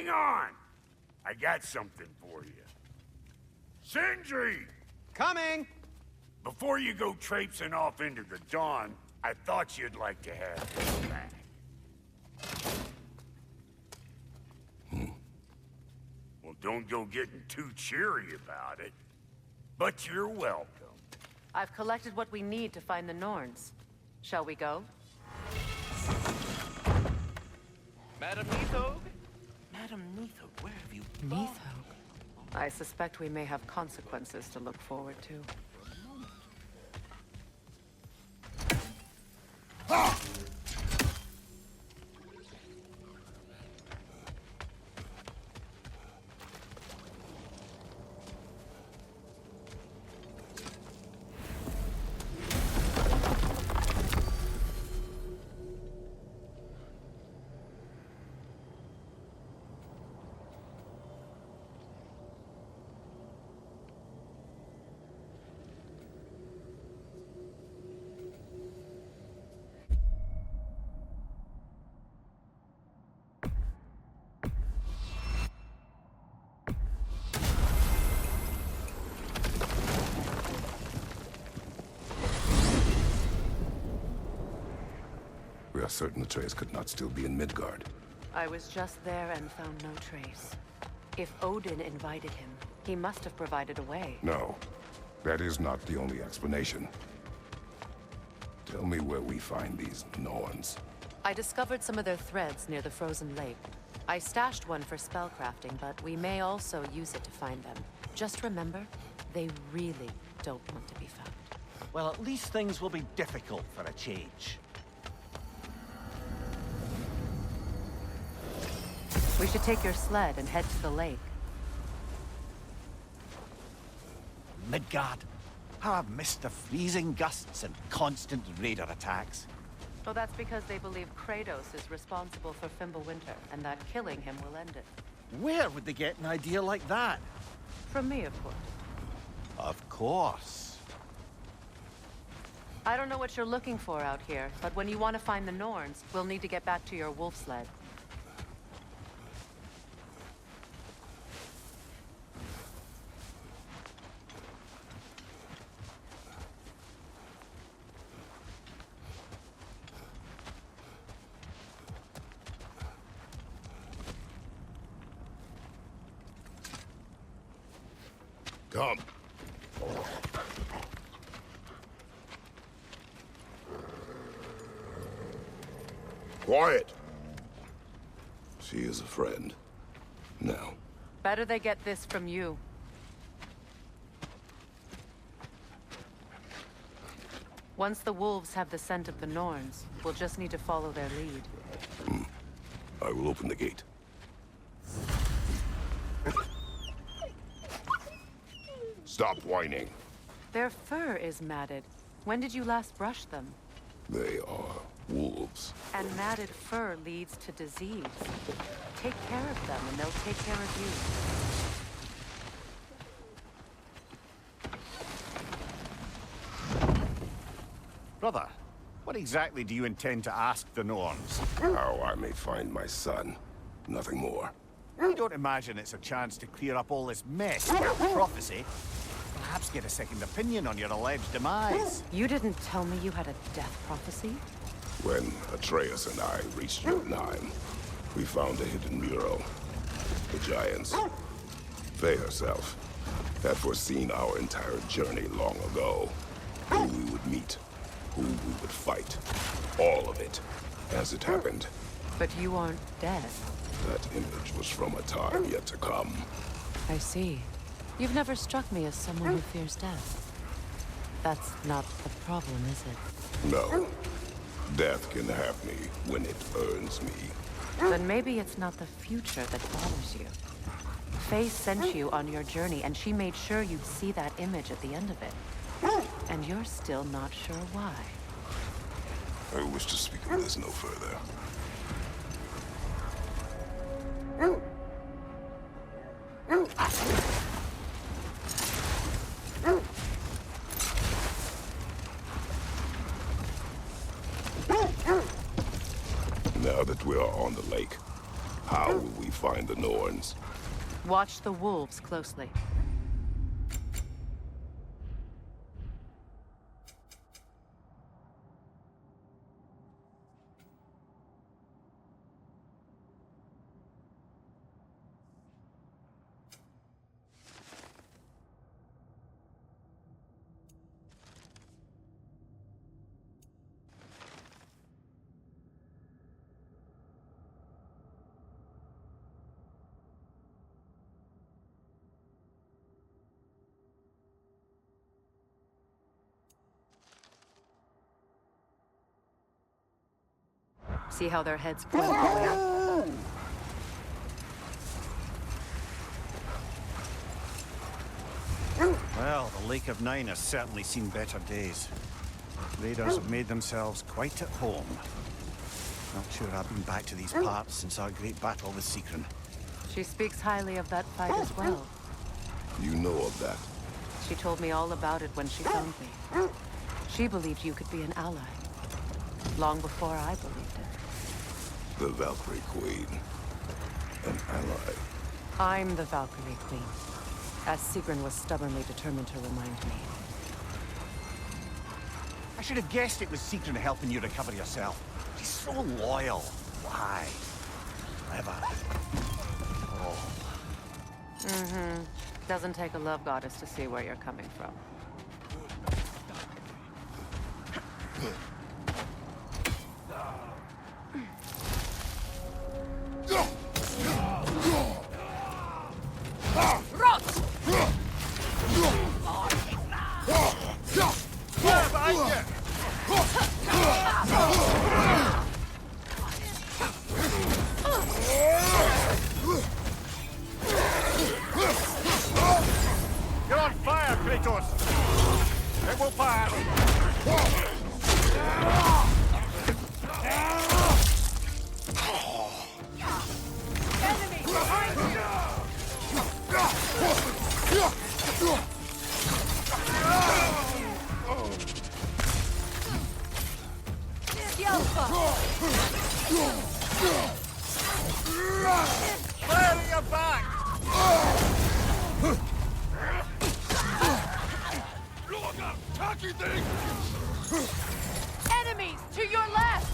Hang on! I got something for you. Sindri! Coming! Before you go traipsing off into the dawn, I thought you'd like to have this back. Well, don't go getting too cheery about it. But you're welcome. I've collected what we need to find the Norns. Shall we go? Madam Neathog? Madam Neathog, where have you gone? Neathog? I suspect we may have consequences to look forward to. We are certain the trace could not still be in Midgard. I was just there and found no trace. If Odin invited him, he must have provided a way. No, that is not the only explanation. Tell me where we find these Norns. I discovered some of their threads near the frozen lake. I stashed one for spellcrafting, but we may also use it to find them. Just remember, they really don't want to be found. Well, at least things will be difficult for a change. We should take your sled and head to the lake. Midgard. How I've missed the freezing gusts and constant raider attacks. Well, that's because they believe Kratos is responsible for Fimbulwinter, and that killing him will end it. Where would they get an idea like that? From me, of course. Of course. I don't know what you're looking for out here, but when you want to find the Norns, we'll need to get back to your wolf sled. Come. Quiet. She is a friend. Now. Better they get this from you. Once the wolves have the scent of the Norns, we'll just need to follow their lead. I will open the gate. Stop whining. Their fur is matted. When did you last brush them? They are wolves. And matted fur leads to disease. Take care of them, and they'll take care of you. Brother, what exactly do you intend to ask the Norns? How I may find my son. Nothing more. You don't imagine it's a chance to clear up all this mess about prophecy? Perhaps get a second opinion on your alleged demise. You didn't tell me you had a death prophecy? When Atreus and I reached Jotunheim, we found a hidden mural. The Giants, Faye herself, had foreseen our entire journey long ago. Who we would meet, who we would fight. All of it, as it happened. But you aren't dead. That image was from a time yet to come. I see. You've never struck me as someone who fears death. That's not the problem, is it? No. Death can have me when it earns me. Then maybe it's not the future that bothers you. Faye sent you on your journey, and she made sure you'd see that image at the end of it. And you're still not sure why. I wish to speak of this no further. Now that we are on the lake, How will we find the Norns? Watch the wolves closely. See how their heads point the way up? Well, the Lake of Nine has certainly seen better days. Raiders have made themselves quite at home. Not sure I've been back to these parts since our great battle with Secren. She speaks highly of that fight as well. You know of that. She told me all about it when she found me. She believed you could be an ally. Long before I believed it. The Valkyrie Queen. An ally. I'm the Valkyrie Queen, as Sigrun was stubbornly determined to remind me. I should have guessed it was Secren helping you recover yourself. He's so loyal. Why? Clever. Oh. Doesn't take a love goddess to see where you're coming from. You're on fire, Kratos! It will pass! Enemy behind you! Clearing your back! Enemies to your left!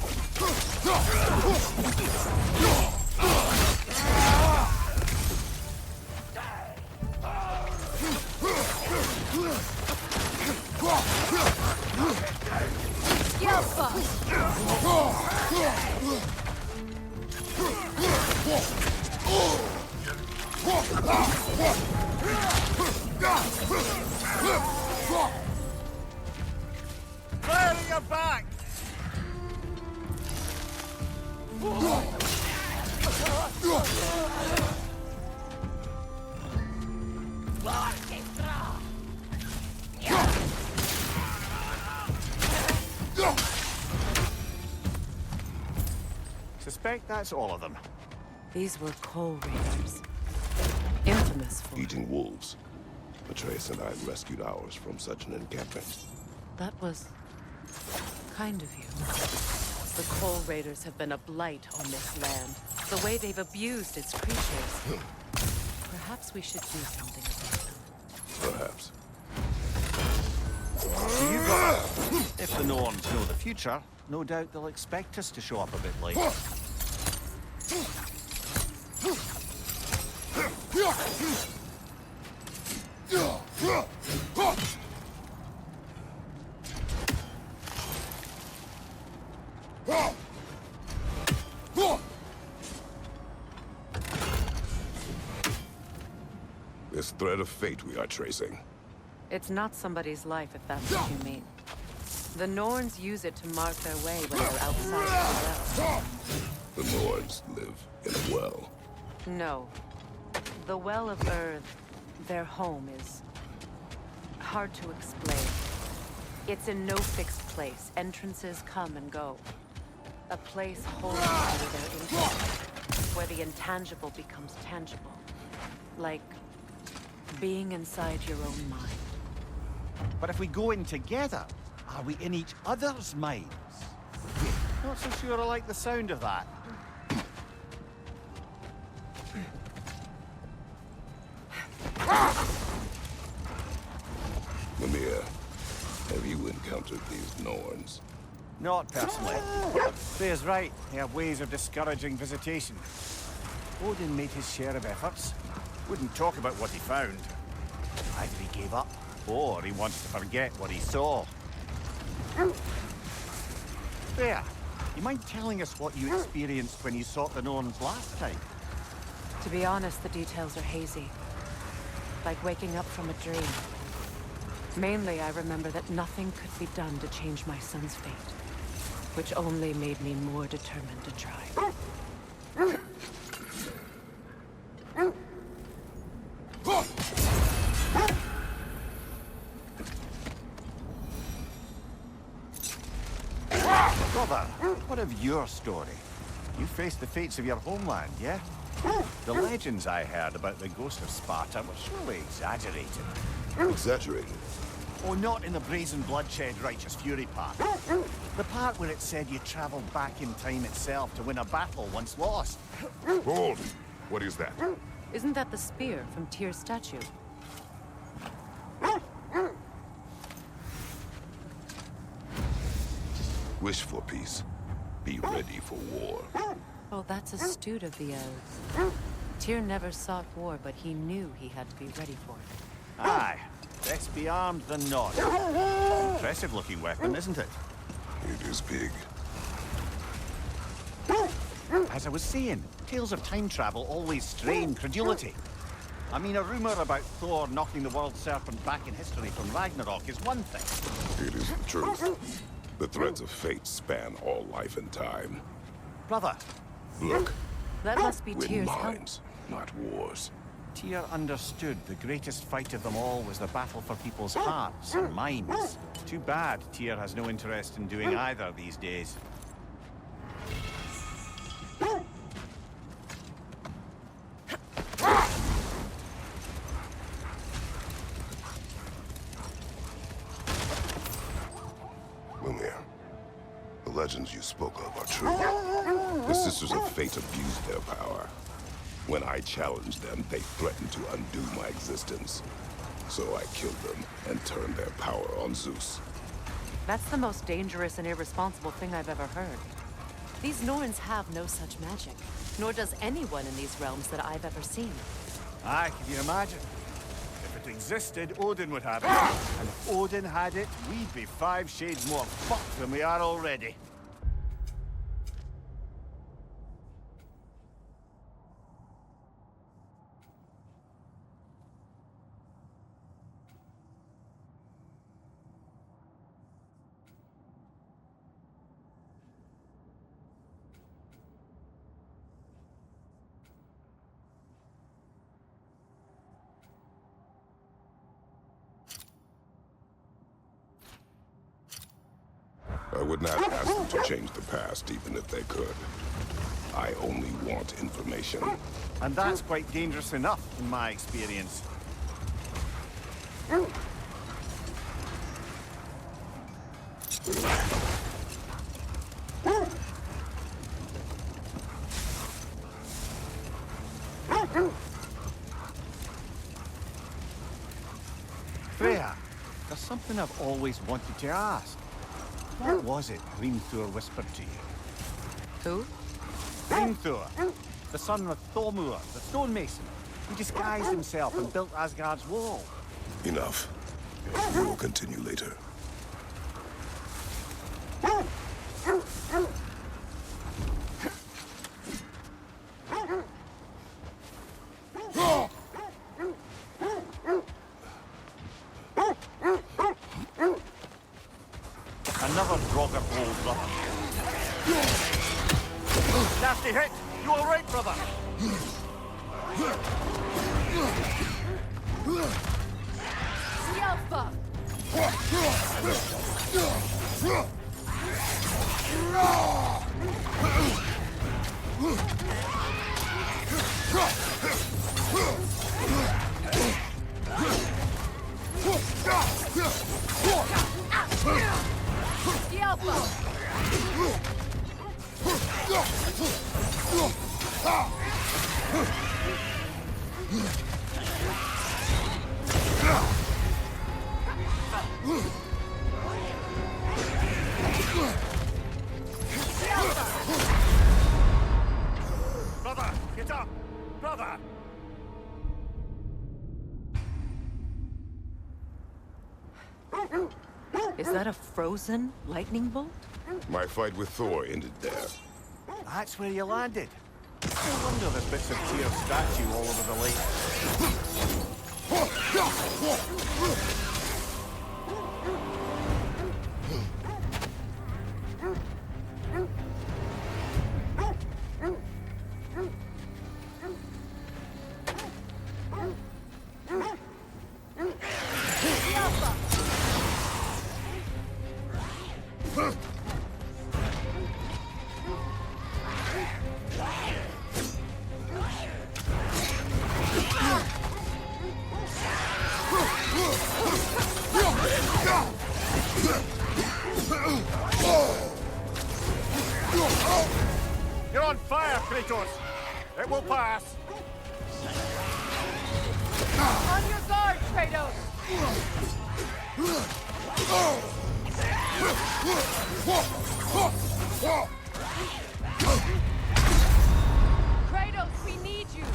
Clearing your back! Suspect that's all of them. These were coal raiders. Infamous for... Eating wolves. Atreus and I rescued ours from such an encampment. That was... kind of you. The coal raiders have been a blight on this land. The way they've abused its creatures. Perhaps we should do something about them. Perhaps. So you got it. If the Norns know the future, no doubt they'll expect us to show up a bit late. This thread of fate we are tracing. It's not somebody's life, if that's what you mean. The Norns use it to mark their way when they're outside the well. The Norns live in a well. No. The Well of Earth, their home, is hard to explain. It's in no fixed place. Entrances come and go. A place holding under their influence, where the intangible becomes tangible. Like being inside your own mind. But if we go in together, are we in each other's minds? Not so sure I like the sound of that. Mimir, have you encountered these Norns? Not personally. Freya's right. They have ways of discouraging visitation. Odin made his share of efforts. Wouldn't talk about what he found. Either he gave up, or he wants to forget what he saw. Freya, you mind telling us what you experienced when you sought the Norns last time? To be honest, the details are hazy. Like waking up from a dream. Mainly, I remember that nothing could be done to change my son's fate. Which only made me more determined to try. Brother, what of your story? You faced the fates of your homeland, yeah? The legends I heard about the ghost of Sparta were surely exaggerated. Exaggerated? Oh, not in the brazen bloodshed righteous fury part. The part where it said you traveled back in time itself to win a battle once lost. Hold! What is that? Isn't that the spear from Tyr's statue? Wish for peace. Be ready for war. Oh, that's astute of the elves. Tyr never sought war, but he knew he had to be ready for it. Aye, best be armed than not. Impressive looking weapon, isn't it? It is big. As I was saying, tales of time travel always strain credulity. I mean, a rumor about Thor knocking the world serpent back in history from Ragnarok is one thing. It is the truth. The threads of fate span all life and time. Brother, Look, That must be win Tyr's help. minds, not wars. Tyr understood the greatest fight of them all was the battle for people's hearts and minds. Too bad Tyr has no interest in doing either these days. Mimir, the legends you spoke of are true. The Sisters of Fate abused their power. When I challenged them, they threatened to undo my existence. So I killed them and turned their power on Zeus. That's the most dangerous and irresponsible thing I've ever heard. These Norns have no such magic, nor does anyone in these realms that I've ever seen. Aye, can you imagine? If it existed, Odin would have it. And if Odin had it, we'd be 5 shades more fucked than we are already. I would not ask them to change the past, even if they could. I only want information. And that's quite dangerous enough, in my experience. Freya, there's something I've always wanted to ask. What was it Hrimthur whispered to you? Who? Hrimthur, the son of Thormur, the stonemason. He disguised himself and built Asgard's wall. Enough. We will continue later. Another Draugr hole, brother. Nasty hit! You all right, brother? Alpha! Brother, get up! Brother! Is that a frozen lightning bolt? My fight with Thor ended there. That's where you landed. No wonder there's bits of Tyr's statue all over the lake. You're on fire, Kratos! It will pass! On your guard, Kratos! Kratos, we need you!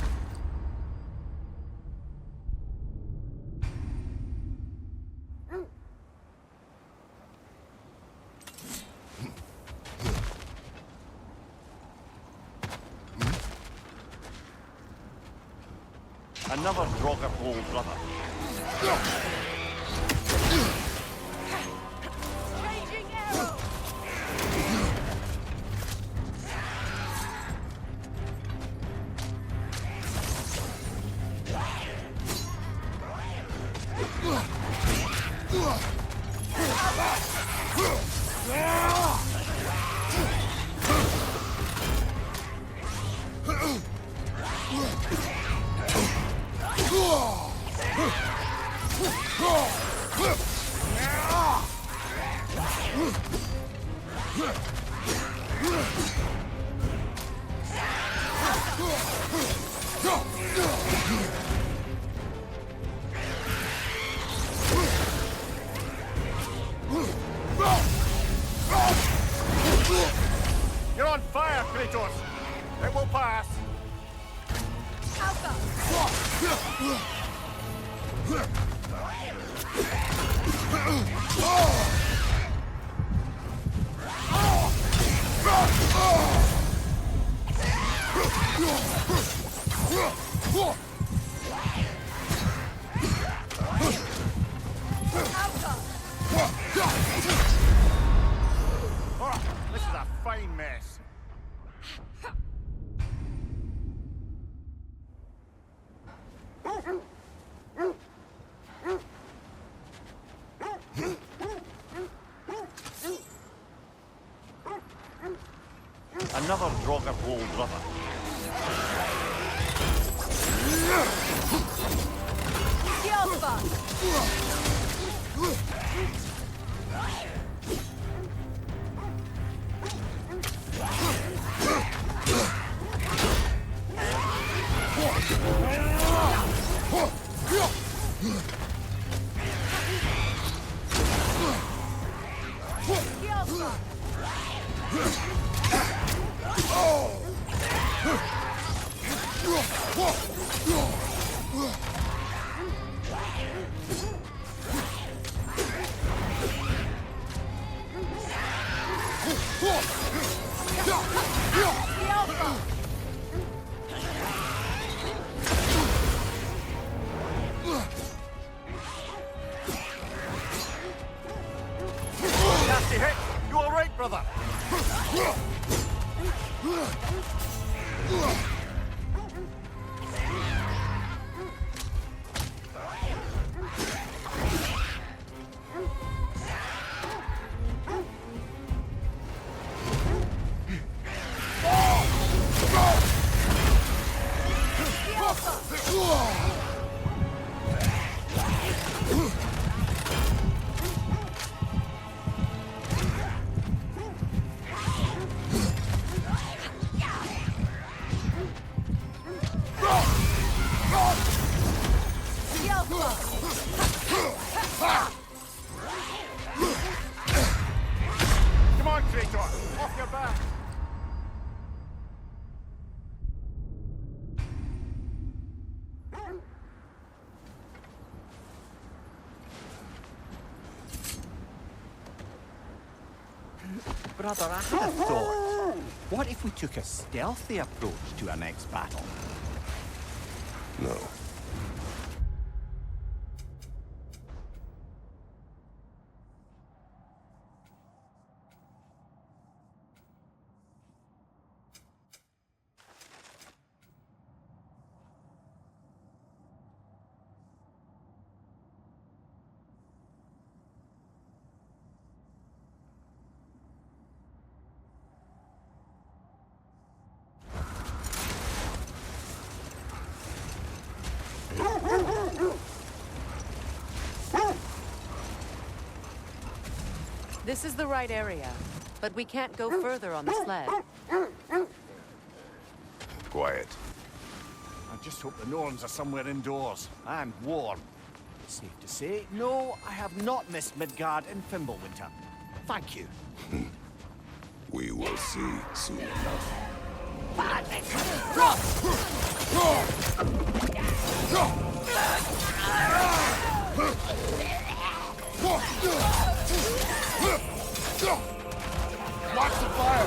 Another Draugr hole, brother. Changing arrow! You're on fire, Kratos! It will pass! Oh, this is a fine mess. Another Draugr hole, brother. Nasty hit! You all right, brother? traitor! Off your back! Brother, I had a thought. What if we took a stealthy approach to our next battle? No. This is the right area, but we can't go further on the sled. Quiet. I just hope the Norns are somewhere indoors and warm. Safe to say, no, I have not missed Midgard in Fimbulwinter. Thank you. We will see soon enough. Watch the fire!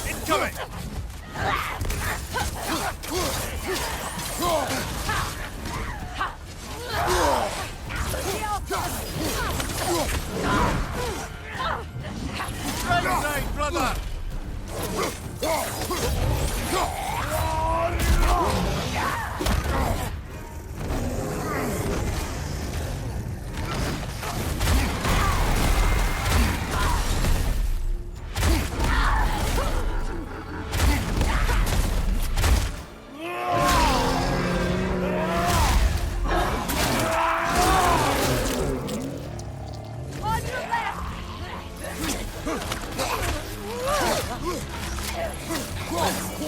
Incoming! Right side, brother!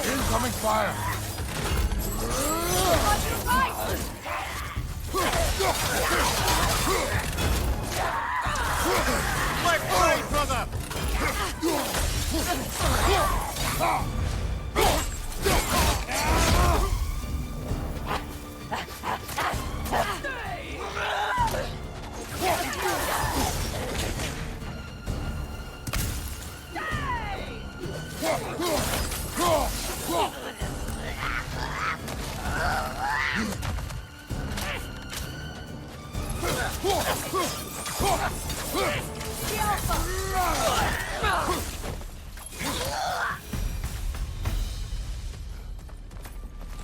Incoming fire! My way, brother!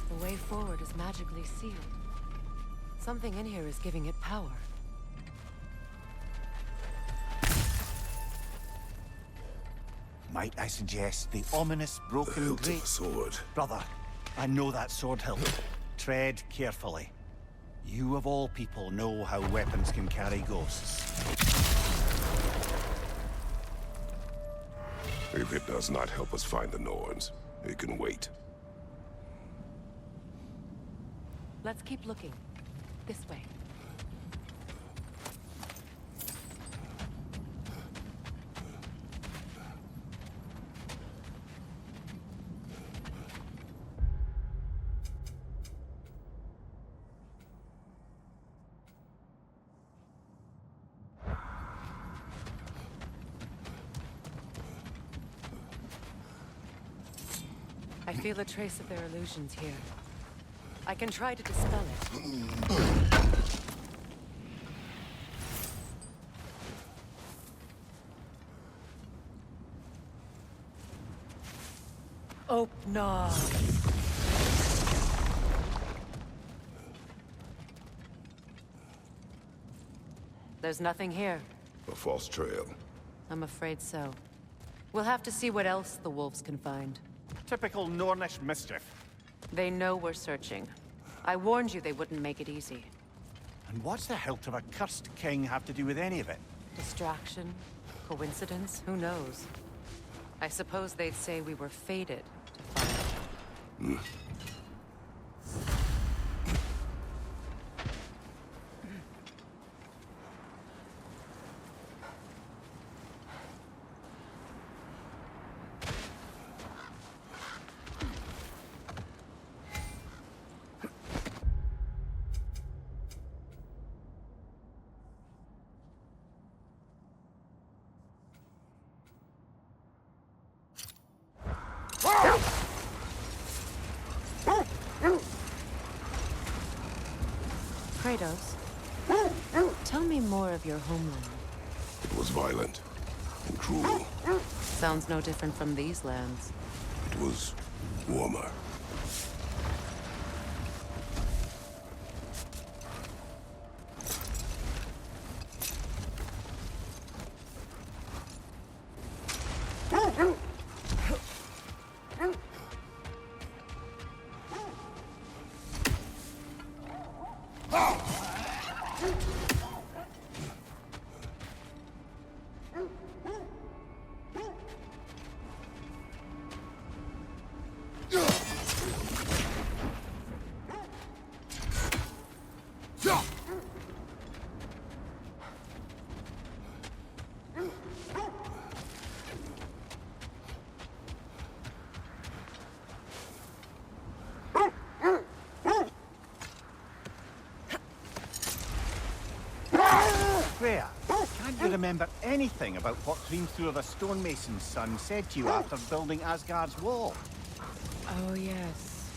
The way forward is magically sealed. Something in here is giving it power. Might I suggest the ominous The broken hilt of grate? a sword. Brother, I know that sword hilt. Tread carefully. You of all people know how weapons can carry ghosts. If it does not help us find the Norns, it can wait. Let's keep looking. This way. I feel a trace of their illusions here. I can try to dispel it. Oh, no. There's nothing here. A false trail. I'm afraid so. We'll have to see what else the wolves can find. Typical Nornish mischief. They know we're searching. I warned you they wouldn't make it easy. And what's the hilt of a cursed king have to do with any of it? Distraction? Coincidence? Who knows? I suppose they'd say we were fated to find. Kratos, tell me more of your homeland. It was violent and cruel. Sounds no different from these lands. It was warmer. Freya, can't you remember anything about what Hrimthur the stonemason's son said to you after building Asgard's wall? Oh, yes.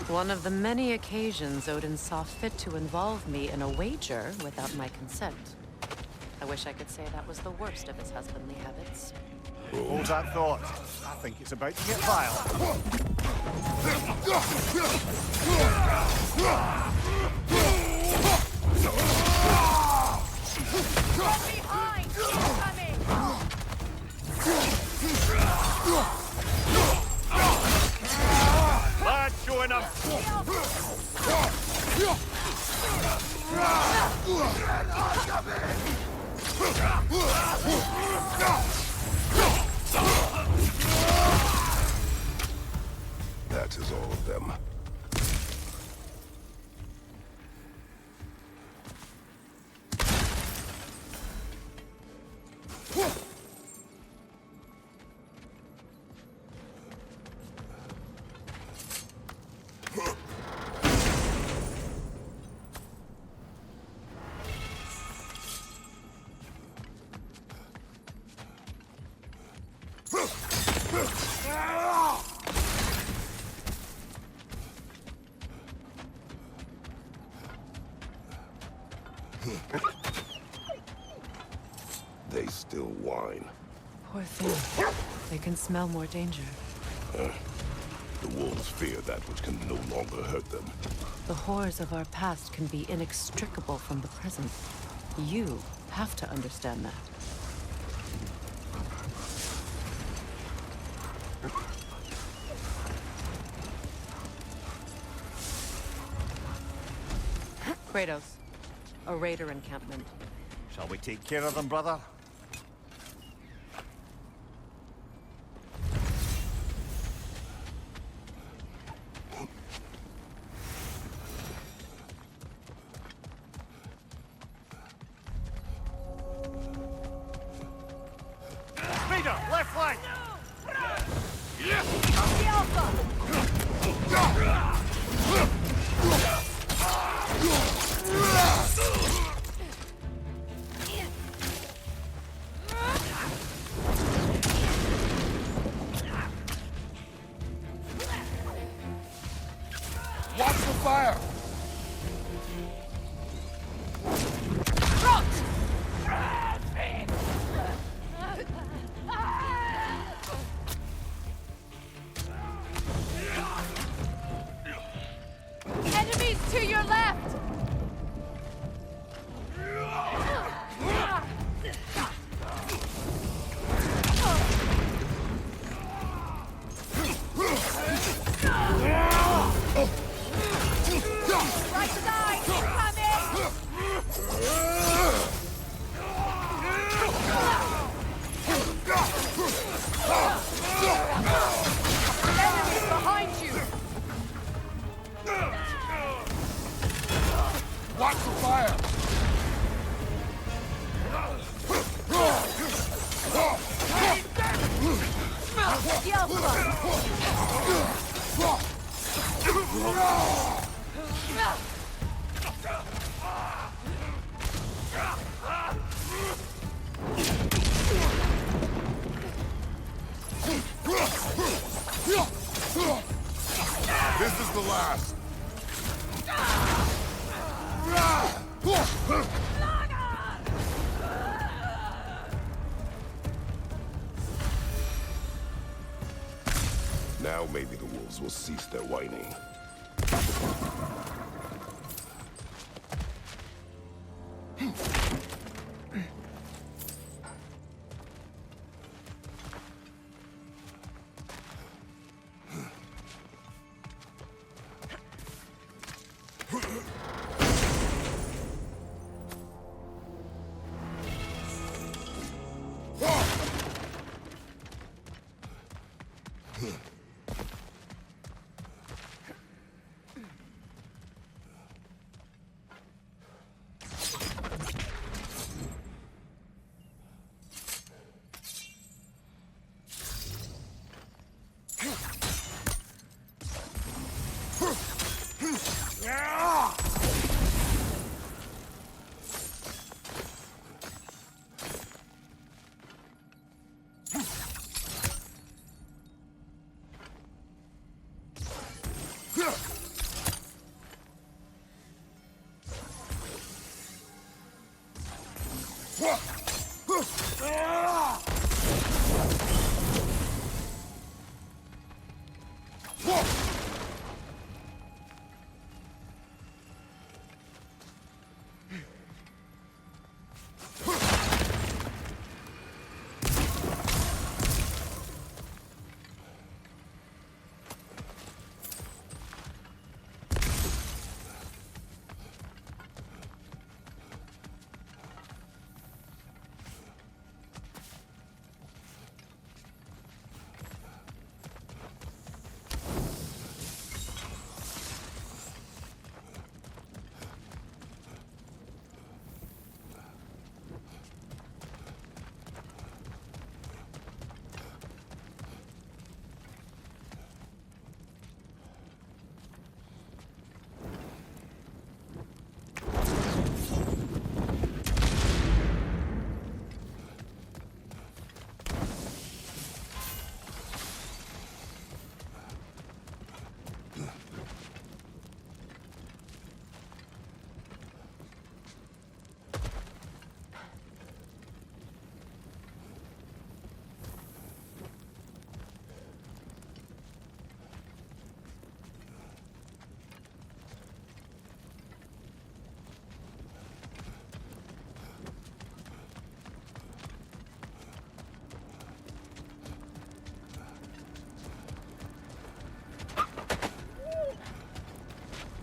One of the many occasions Odin saw fit to involve me in a wager without my consent. I wish I could say that was the worst of his husbandly habits. Hold that thought. I think it's about to get violent. Behind! Incoming! Lad, showing up! That is all of them. They still whine. Poor thing. They can smell more danger. The wolves fear that which can no longer hurt them. The horrors of our past can be inextricable from the present. You have to understand that. Kratos, a raider encampment. Shall we take care of them, brother? Speeder, left flank! Watch the fire! Enemies to your left! Right side, incoming! Enemies behind you! Watch the fire! This is the last. Now maybe the wolves will cease their whining.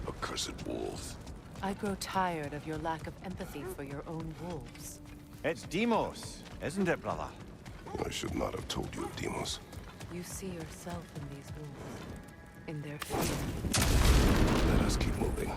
Accursed wolves. I grow tired of your lack of empathy for your own wolves. It's Demos, isn't it, brother? I should not have told you of Demos. You see yourself in these wolves, in their fear. Let us keep moving.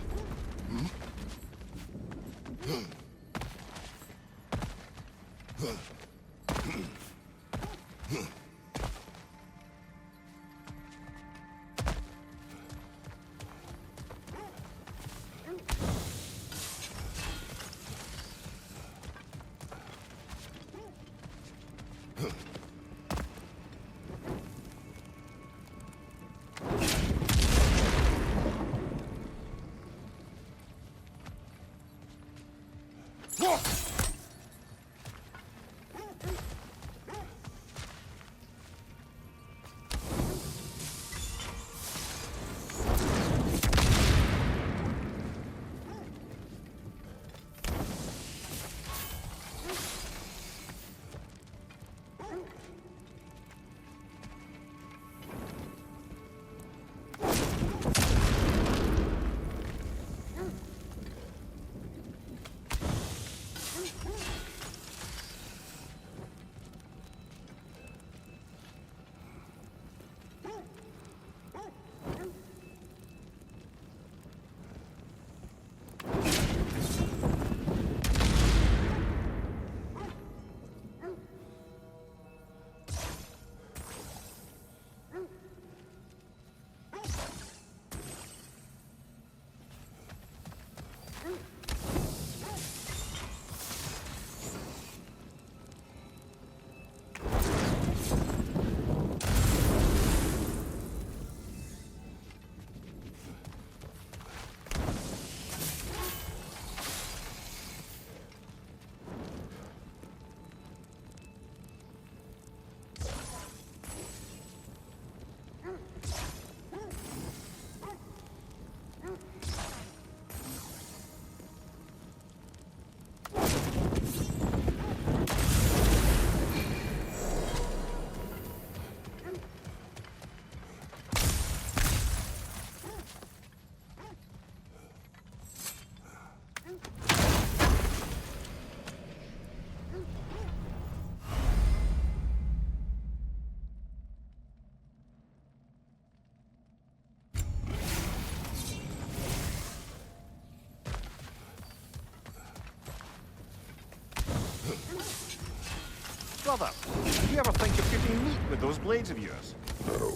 brother. Do you ever think of cooking meat with those blades of yours? No.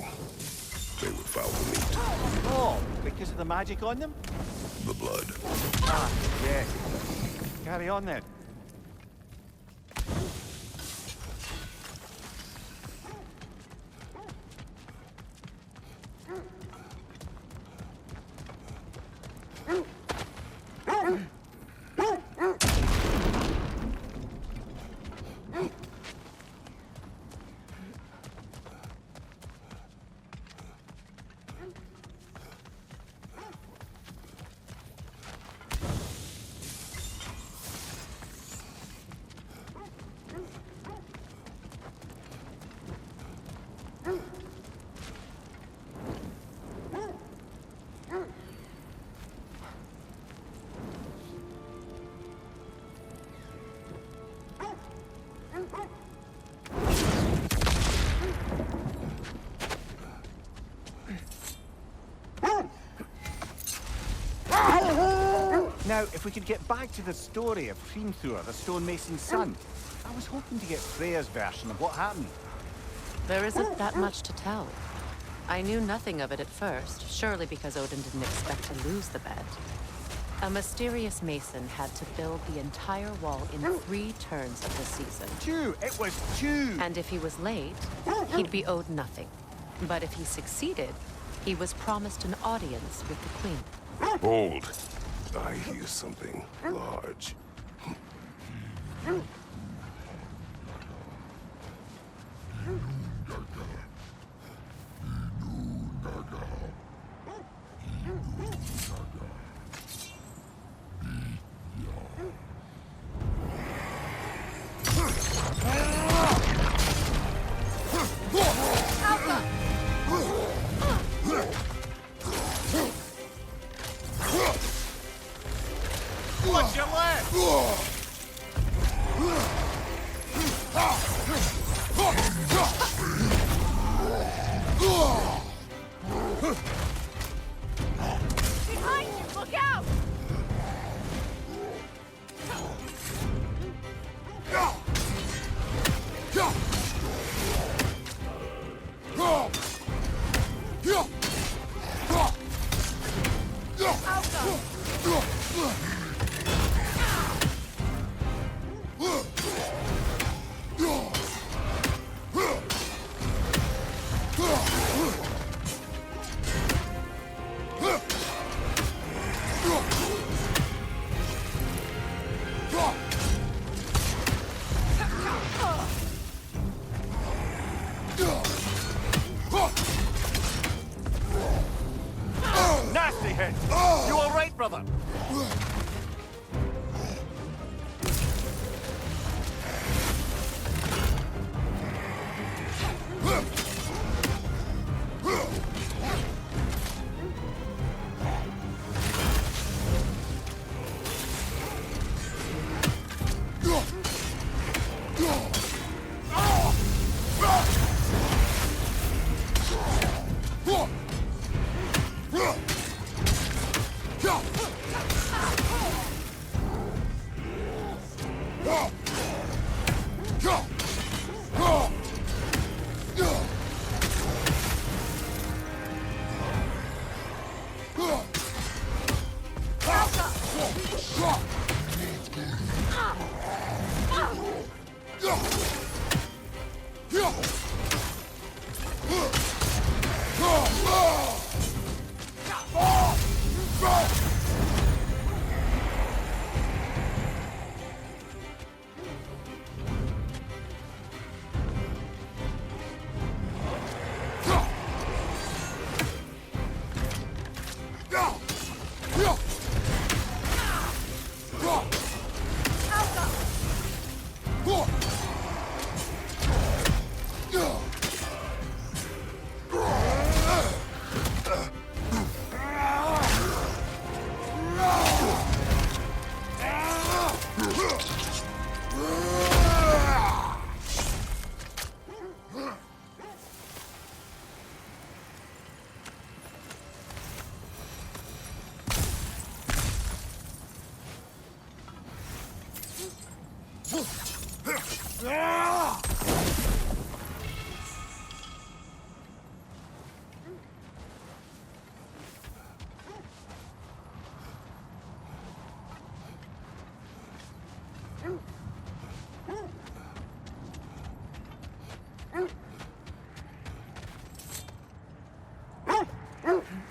They would foul the meat. Oh, because of the magic on them? The blood. Ah, yes. Carry on then. Now, if we could get back to the story of Hrimthur, the stonemason's son, I was hoping to get Freya's version of what happened. There isn't that much to tell. I knew nothing of it at first, surely because Odin didn't expect to lose the bet. A mysterious mason had to build the entire wall in 3 turns of the season. 2! It was 2! And if he was late, he'd be owed nothing. But if he succeeded, he was promised an audience with the queen. Hold. I hear something large. What's your left? Behind you! Look out! Nasty hit! You all right, brother?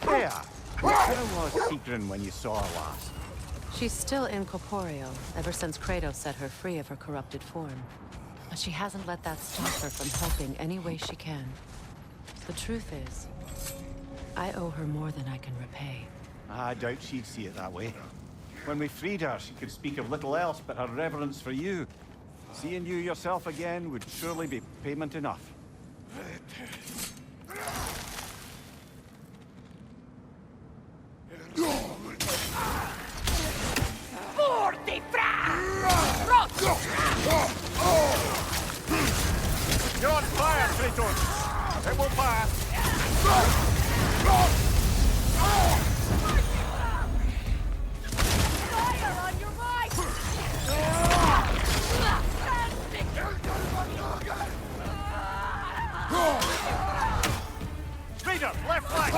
There! Where was Sigrun when you saw her last? She's still incorporeal, ever since Kratos set her free of her corrupted form. But she hasn't let that stop her from helping any way she can. The truth is, I owe her more than I can repay. I doubt she'd see it that way. When we freed her, she could speak of little else but her reverence for you. Seeing you yourself again would surely be payment enough. You're on fire, Kratos! It will pass! Fire on your right! Speeder, left flank!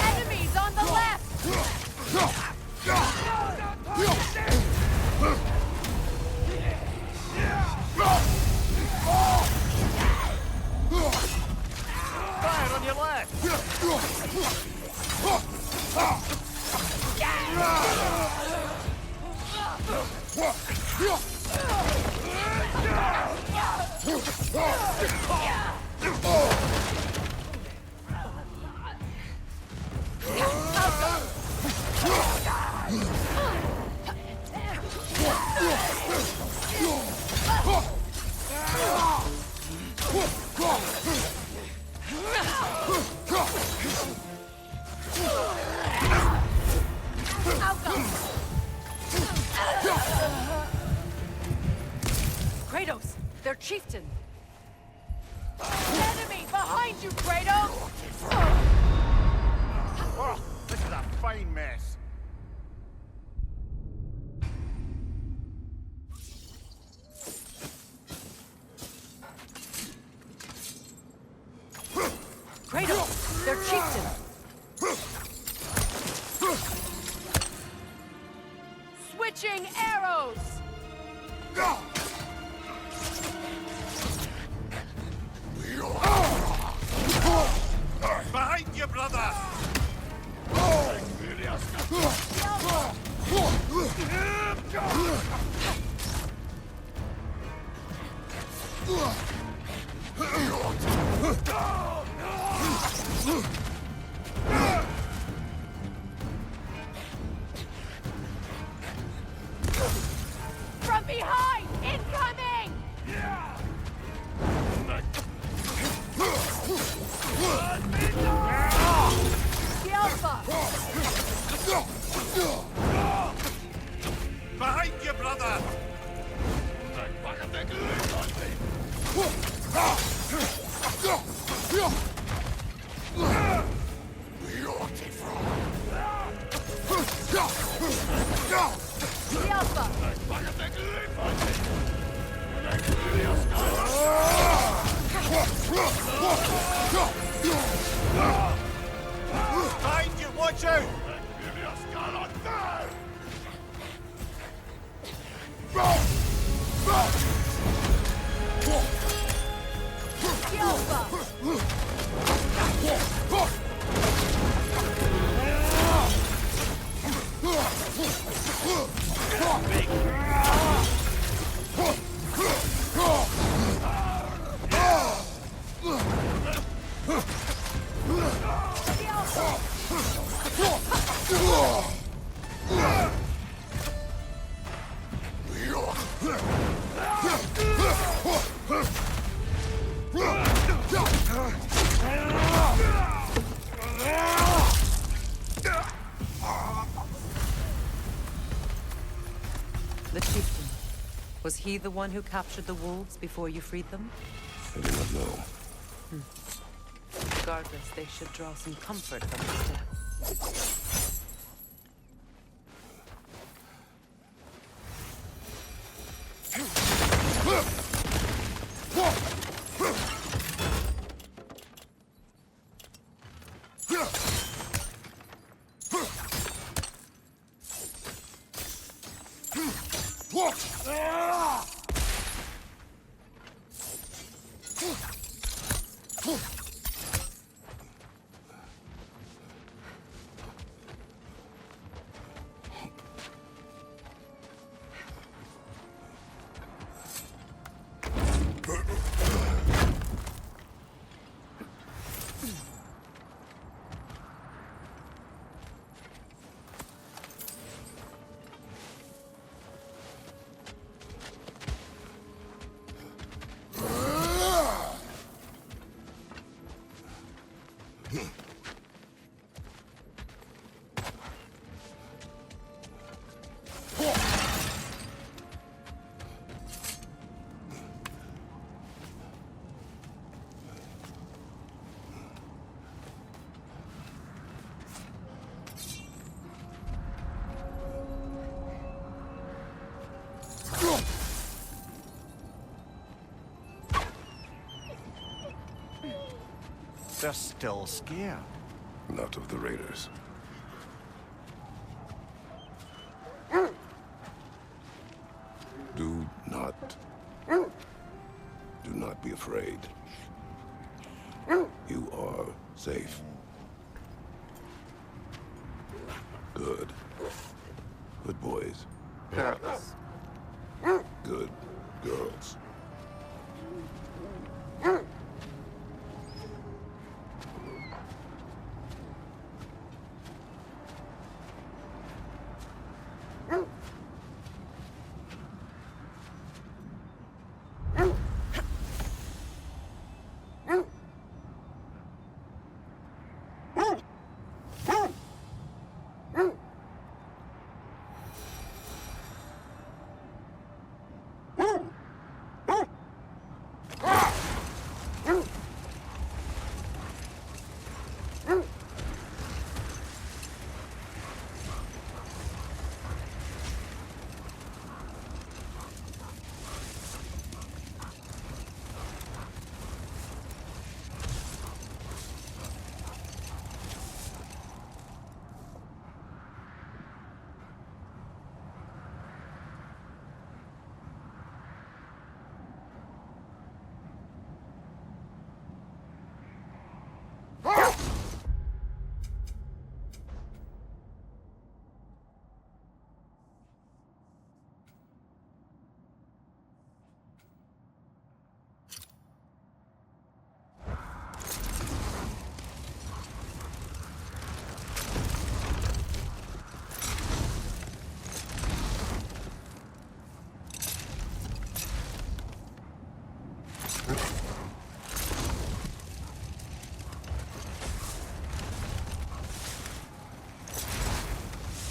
Enemies on the left! Fire on your left! Kratos! Their chieftain! Enemy behind you, Kratos! Oh, this is a fine mess. Kratos! Their chieftain! Switching arrows! Behind you, brother! From behind! Incoming! The Alpha! Behind you, brother! The Alpha! Behind you, watch out! The Alpha! The chieftain. Was he the one who captured the wolves before you freed them? I do not know. Regardless, they should draw some comfort from his death. They're still scared. Not of the raiders. Do not be afraid. You are safe. Good. Good boys. Girls. Good girls.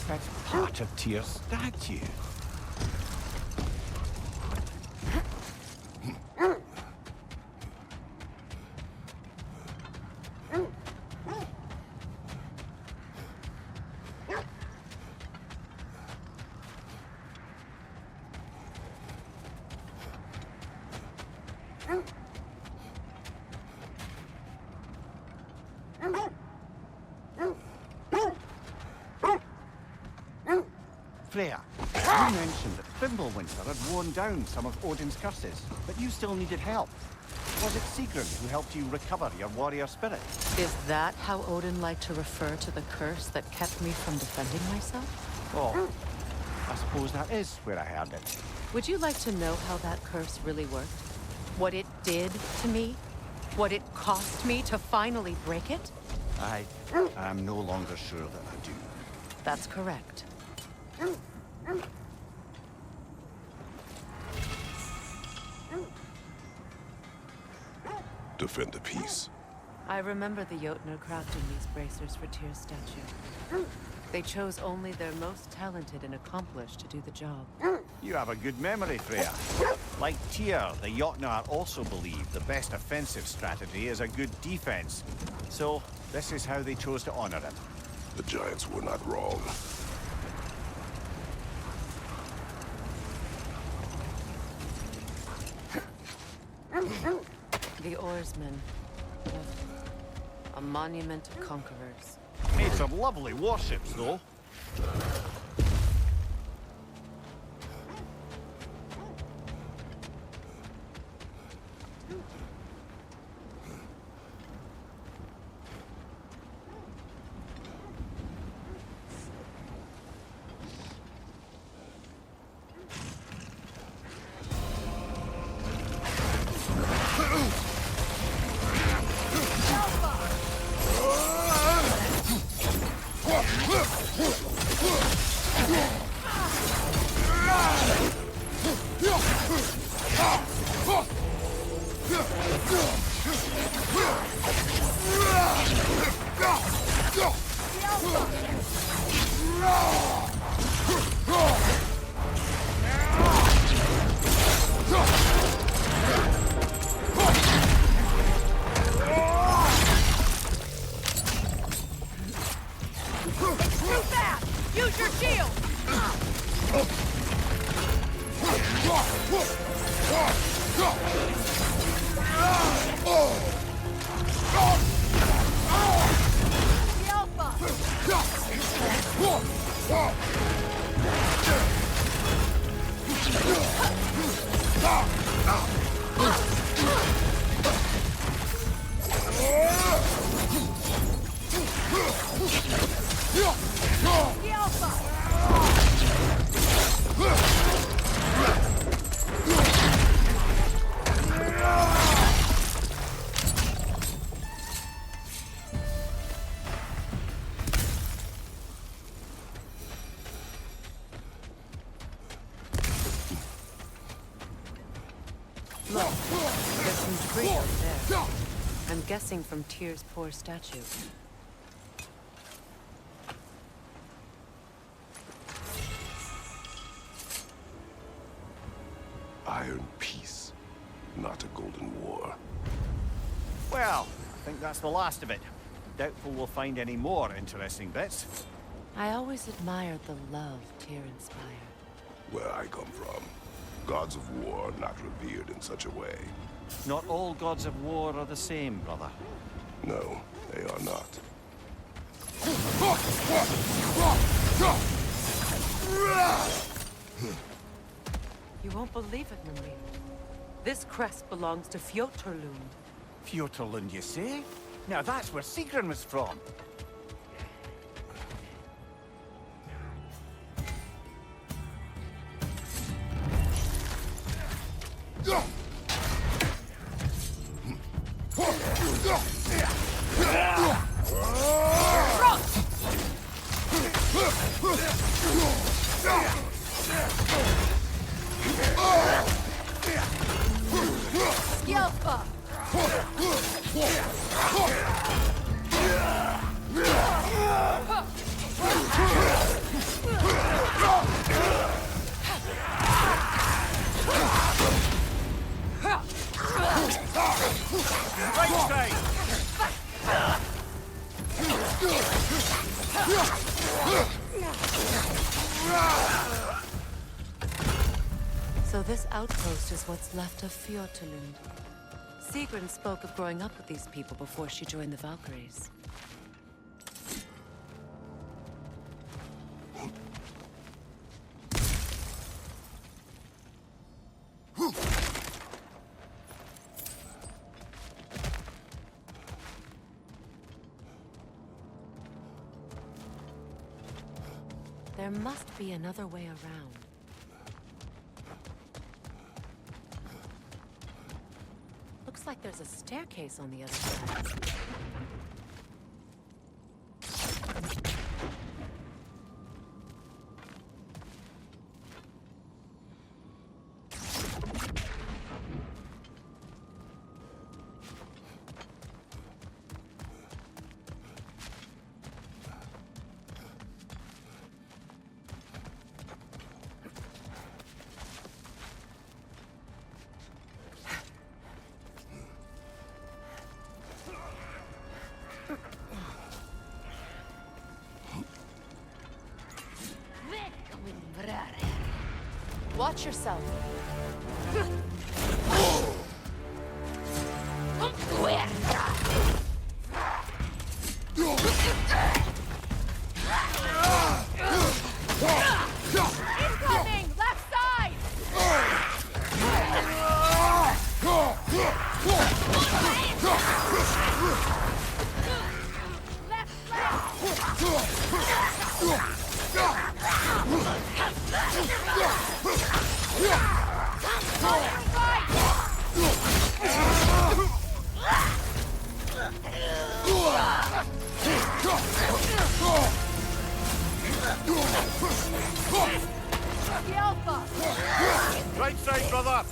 That's part of Tyr's statue. Freya, you mentioned that Fimbulwinter had worn down some of Odin's curses, but you still needed help. Was it Sigrun who helped you recover your warrior spirit? Is that how Odin liked to refer to the curse that kept me from defending myself? Oh, I suppose that is where I heard it. Would you like to know how that curse really worked? What it did to me? What it cost me to finally break it? I'm no longer sure that I do. That's correct. Defend the peace. I remember the Jotnar crafting these bracers for Tyr's statue. They chose only their most talented and accomplished to do the job. You have a good memory, Freya. Like Tyr, the Jotnar also believe the best offensive strategy is a good defense. So, this is how they chose to honor it. The Giants were not wrong. The oarsmen. A monument to conquerors. Made some lovely warships, though. Too fast! Use your shield! The Alpha! The Alpha! Look, there's some debris out there. I'm guessing from Tyr's poor statue. Iron peace, not a golden war. Well, I think that's the last of it. Doubtful we'll find any more interesting bits. I always admired the love Tyr inspired. Where I come from, gods of war are not revered in such a way. Not all gods of war are the same, brother. No, they are not. You won't believe it, Marie. This crest belongs to Fjotorlund. Fjotorlund, you say? Now that's where Sigrun was from. The Alpha! Right side! So this outpost is what's left of Fjotorlund. Sigrun spoke of growing up with these people before she joined the Valkyries. There must be another way around. Looks like there's a staircase on the other side. Watch yourself. Incoming! Left side! The Alpha! Right side, brother!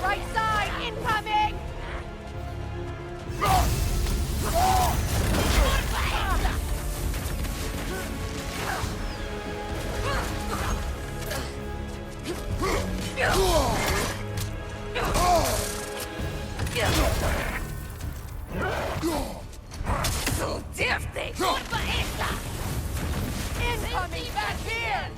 Right side, incoming! Incoming back here!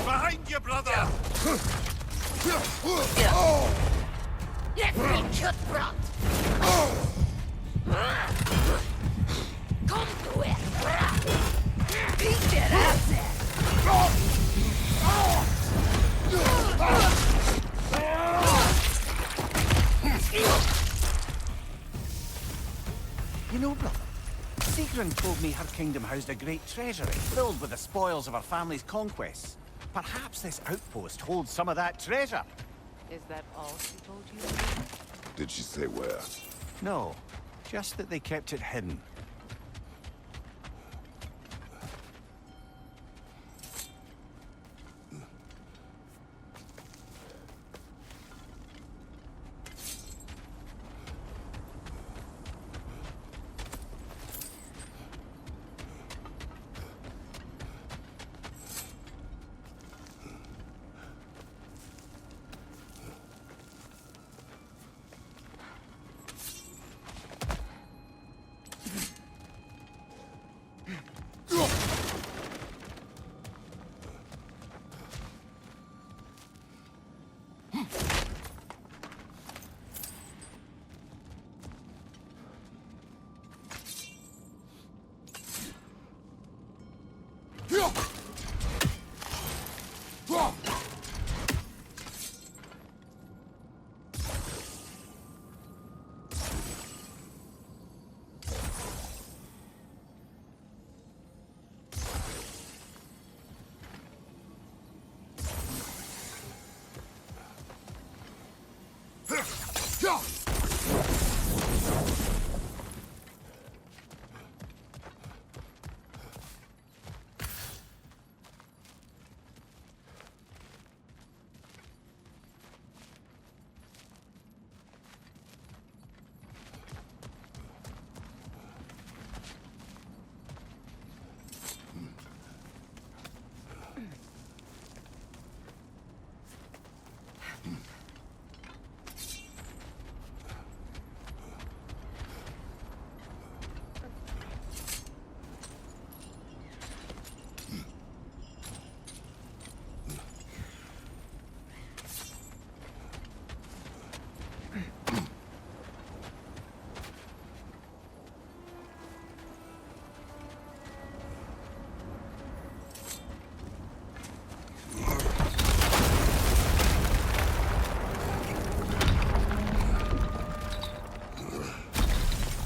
Behind you, brother! Let me cut front! Come to it! Beat that ass! You know, brother, Sigrun told me her kingdom housed a great treasury filled with the spoils of her family's conquests. Perhaps this outpost holds some of that treasure. Is that all she told you? Did she say where? No, just that they kept it hidden.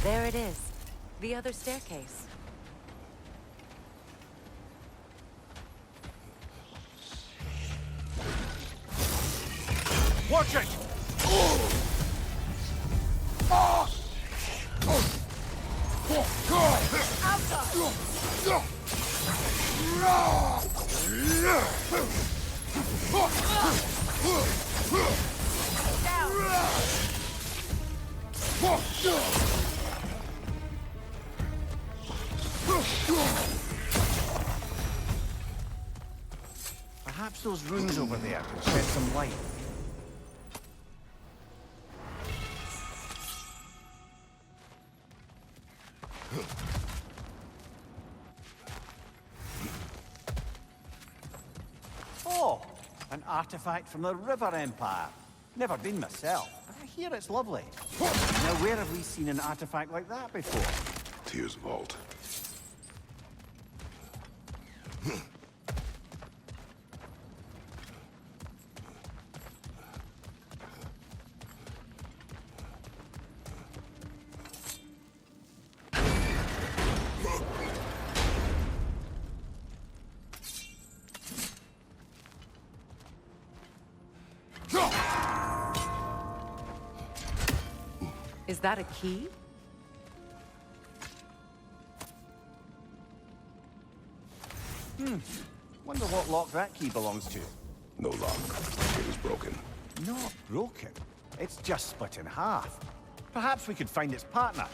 There it is. The other staircase. Watch it! Perhaps those runes over there can shed some light. Oh, an artifact from the River Empire. Never been myself, but I hear it's lovely. Now, where have we seen an artifact like that before? Tears Vault. Is that a key? Wonder what lock that key belongs to. No lock. It is broken. Not broken. It's just split in half. Perhaps we could find its partner.